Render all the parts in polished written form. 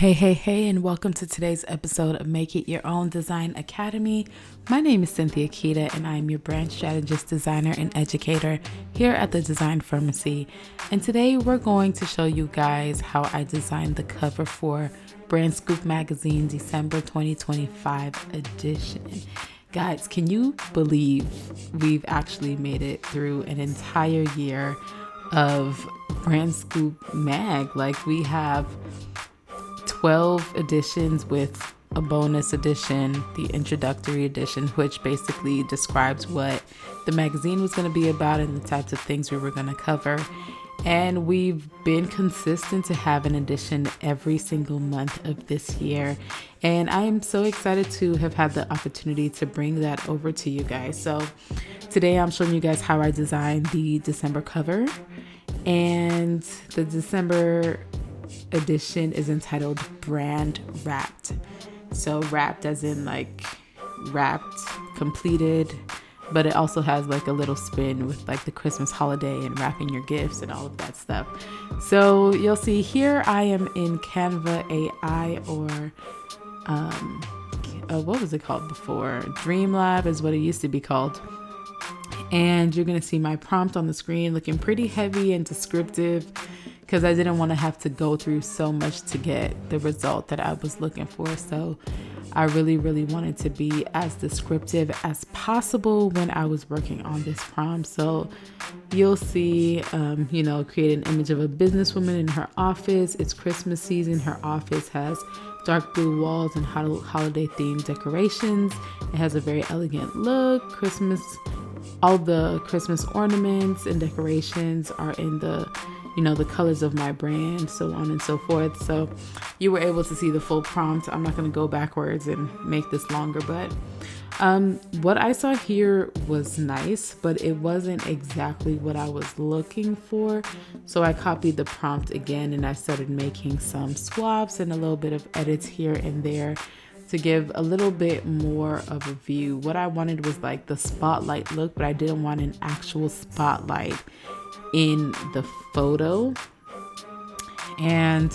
Hey, and welcome to today's episode of Make It Your Own Design Academy. My name is Cynthia Kita, and I'm your brand strategist, designer, and educator here at the Design Pharmacy. And today we're going to show you guys how I designed the cover for Brand Scoop Magazine December 2025 edition. Guys, can you believe we've actually made it through an entire year of Brand Scoop Mag? Like, we have 12 editions with a bonus edition, the introductory edition, which basically describes what the magazine was going to be about and the types of things we were going to cover. And we've been consistent to have an edition every single month of this year. And I am so excited to have had the opportunity to bring that over to you guys. So today I'm showing you guys how I designed the December cover, and the December edition is entitled Brand Wrapped. So wrapped as in like wrapped, completed, but it also has like a little spin with like the Christmas holiday and wrapping your gifts and all of that stuff. So you'll see here I am in Canva AI, or what was it called before? Dreamlab is what it used to be called. And you're gonna see my prompt on the screen looking pretty heavy and descriptive, because I didn't want to have to go through so much to get the result that I was looking for. So I really wanted to be as descriptive as possible when I was working on this prompt. So you'll see, create an image of a businesswoman in her office. It's Christmas season. Her office has dark blue walls and holiday themed decorations. It has a very elegant look. All the Christmas ornaments and decorations are in the colors of my brand, so on and so forth. So you were able to see the full prompt. I'm not going to go backwards and make this longer, but what I saw here was nice, but it wasn't exactly what I was looking for. So I copied the prompt again and I started making some swaps and a little bit of edits here and there to give a little bit more of a view. What I wanted was like the spotlight look, but I didn't want an actual spotlight in the photo, and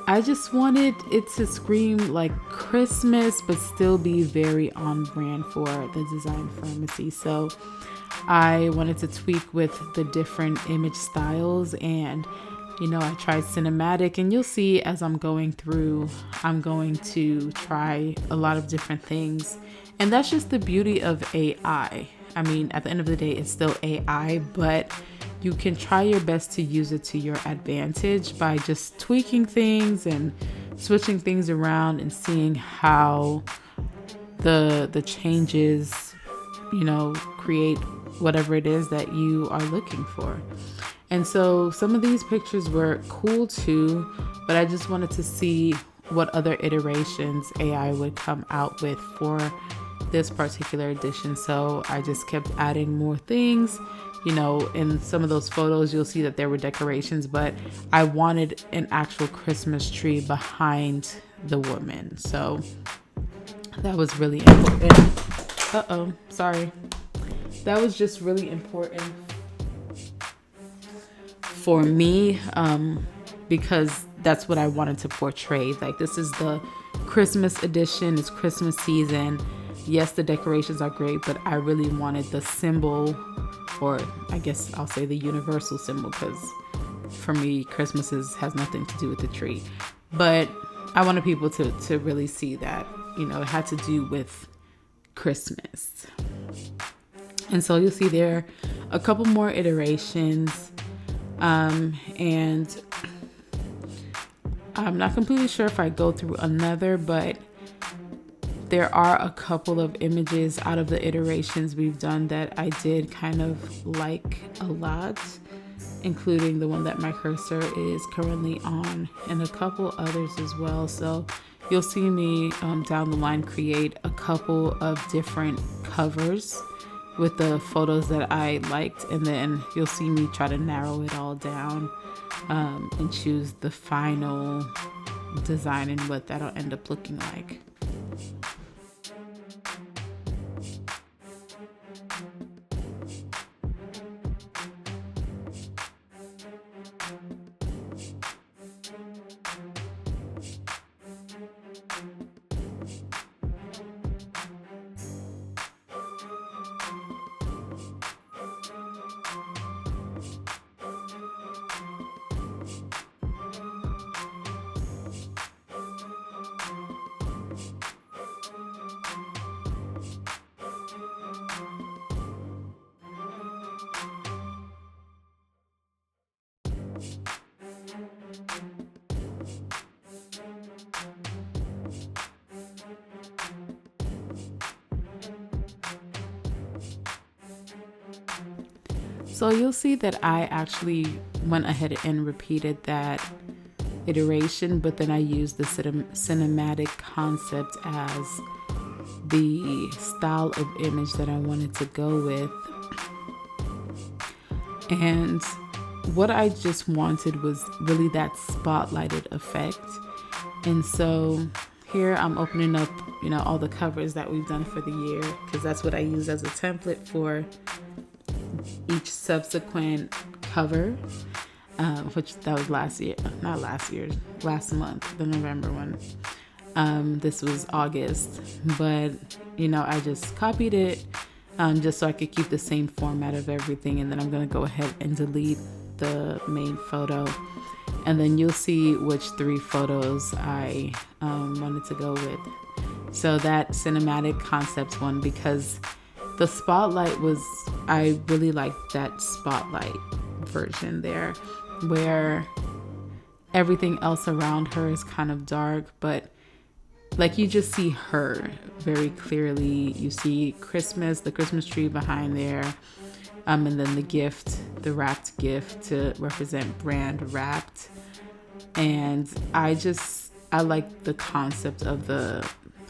I just wanted it to scream like Christmas but still be very on brand for the Design Pharmacy. So I wanted to tweak with the different image styles, and I tried cinematic, and you'll see as I'm going through, I'm going to try a lot of different things. And that's just the beauty of AI. I mean, at the end of the day, it's still AI, but you can try your best to use it to your advantage by just tweaking things and switching things around and seeing how the changes, create whatever it is that you are looking for. And so some of these pictures were cool too, but I just wanted to see what other iterations AI would come out with for this particular edition. So I just kept adding more things. In some of those photos, you'll see that there were decorations, but I wanted an actual Christmas tree behind the woman. So that was really important. That was just really important for me, because that's what I wanted to portray. Like, this is the Christmas edition. It's Christmas season. Yes, the decorations are great, but I really wanted the symbol, or I guess I'll say the universal symbol, because for me, Christmas has nothing to do with the tree. But I wanted people to really see that, it had to do with Christmas. And so you'll see there a couple more iterations. And I'm not completely sure if I go through another, but there are a couple of images out of the iterations we've done that I did kind of like a lot, including the one that my cursor is currently on, and a couple others as well. So you'll see me down the line create a couple of different covers with the photos that I liked, and then you'll see me try to narrow it all down and choose the final design and what that'll end up looking like. So you'll see that I actually went ahead and repeated that iteration, but then I used the cinematic concept as the style of image that I wanted to go with. And what I just wanted was really that spotlighted effect. And so here I'm opening up, all the covers that we've done for the year, because that's what I use as a template for each subsequent cover, which that was last month, the November one. This was August, but I just copied it just so I could keep the same format of everything, and then I'm going to go ahead and delete the main photo, and then you'll see which 3 photos I wanted to go with. So that cinematic concept one, because the spotlight I really liked that spotlight version there, where everything else around her is kind of dark, but like you just see her very clearly. You see the Christmas tree behind there, and then the wrapped gift to represent brand wrapped. And I like the concept of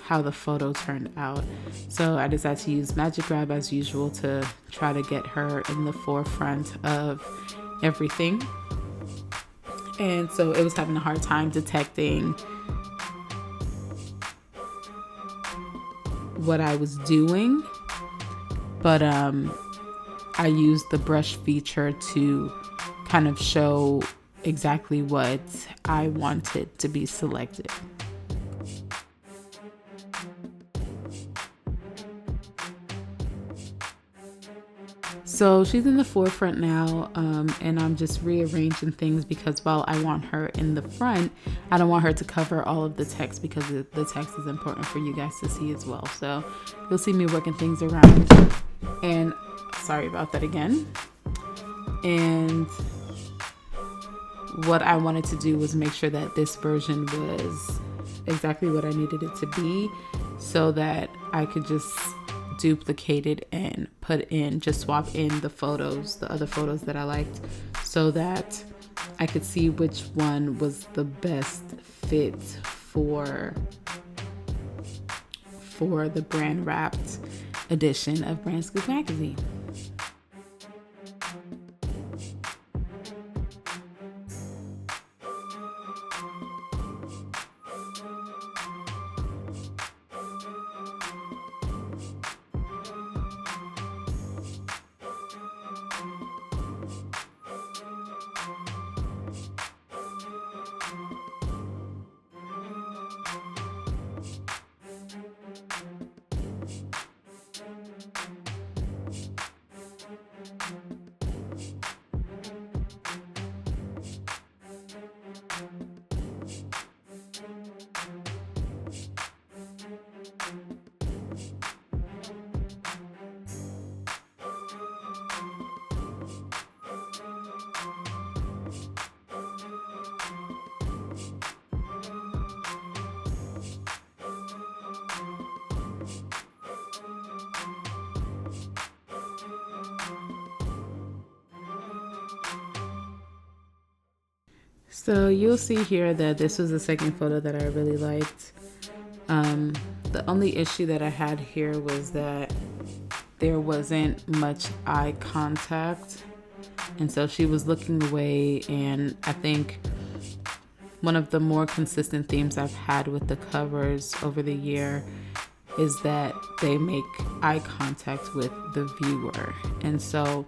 how the photo turned out. So I decided to use Magic Grab as usual to try to get her in the forefront of everything. And so it was having a hard time detecting what I was doing, but I used the brush feature to kind of show exactly what I wanted to be selected. So she's in the forefront now, and I'm just rearranging things because while I want her in the front, I don't want her to cover all of the text, because the text is important for you guys to see as well. So you'll see me working things around, and sorry about that again. And what I wanted to do was make sure that this version was exactly what I needed it to be, so that I could just duplicate it and just swap in the other photos that I liked, so that I could see which one was the best fit for the brand wrapped edition of Brand Scoop magazine. So you'll see here that this was the second photo that I really liked. The only issue that I had here was that there wasn't much eye contact, and so she was looking away. And I think one of the more consistent themes I've had with the covers over the year is that they make eye contact with the viewer. And so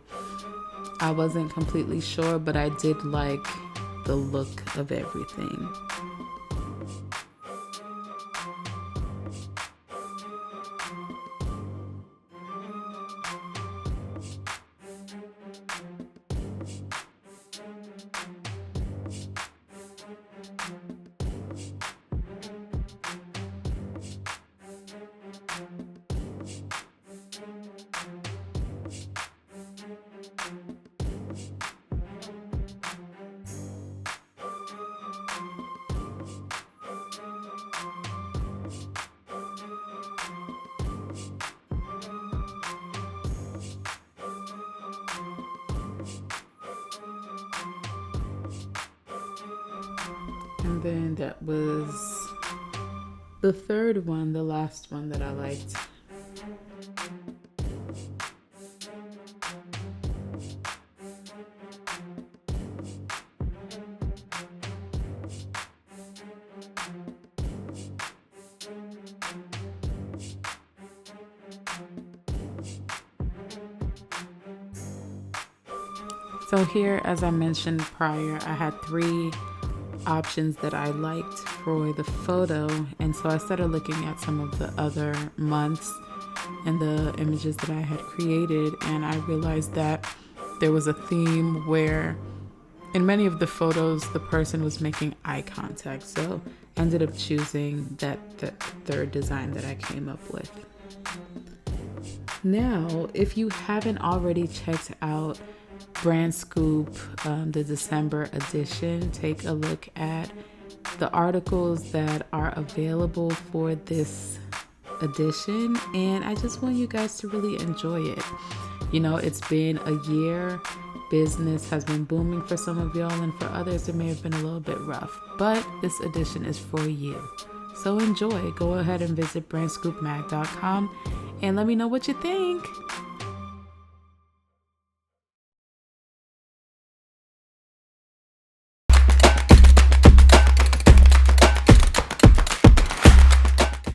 I wasn't completely sure, but I did like the look of everything. And then that was the third one, the last one that I liked. So here, as I mentioned prior, I had 3 options that I liked for the photo, and so I started looking at some of the other months and the images that I had created, and I realized that there was a theme where in many of the photos the person was making eye contact, so I ended up choosing that third design that I came up with. Now, if you haven't already checked out Brand Scoop, the December edition, take a look at the articles that are available for this edition, and I just want you guys to really enjoy it. You know, it's been a year. Business has been booming for some of y'all, and for others it may have been a little bit rough, but this edition is for you. So enjoy. Go ahead and visit brandscoopmag.com and let me know what you think.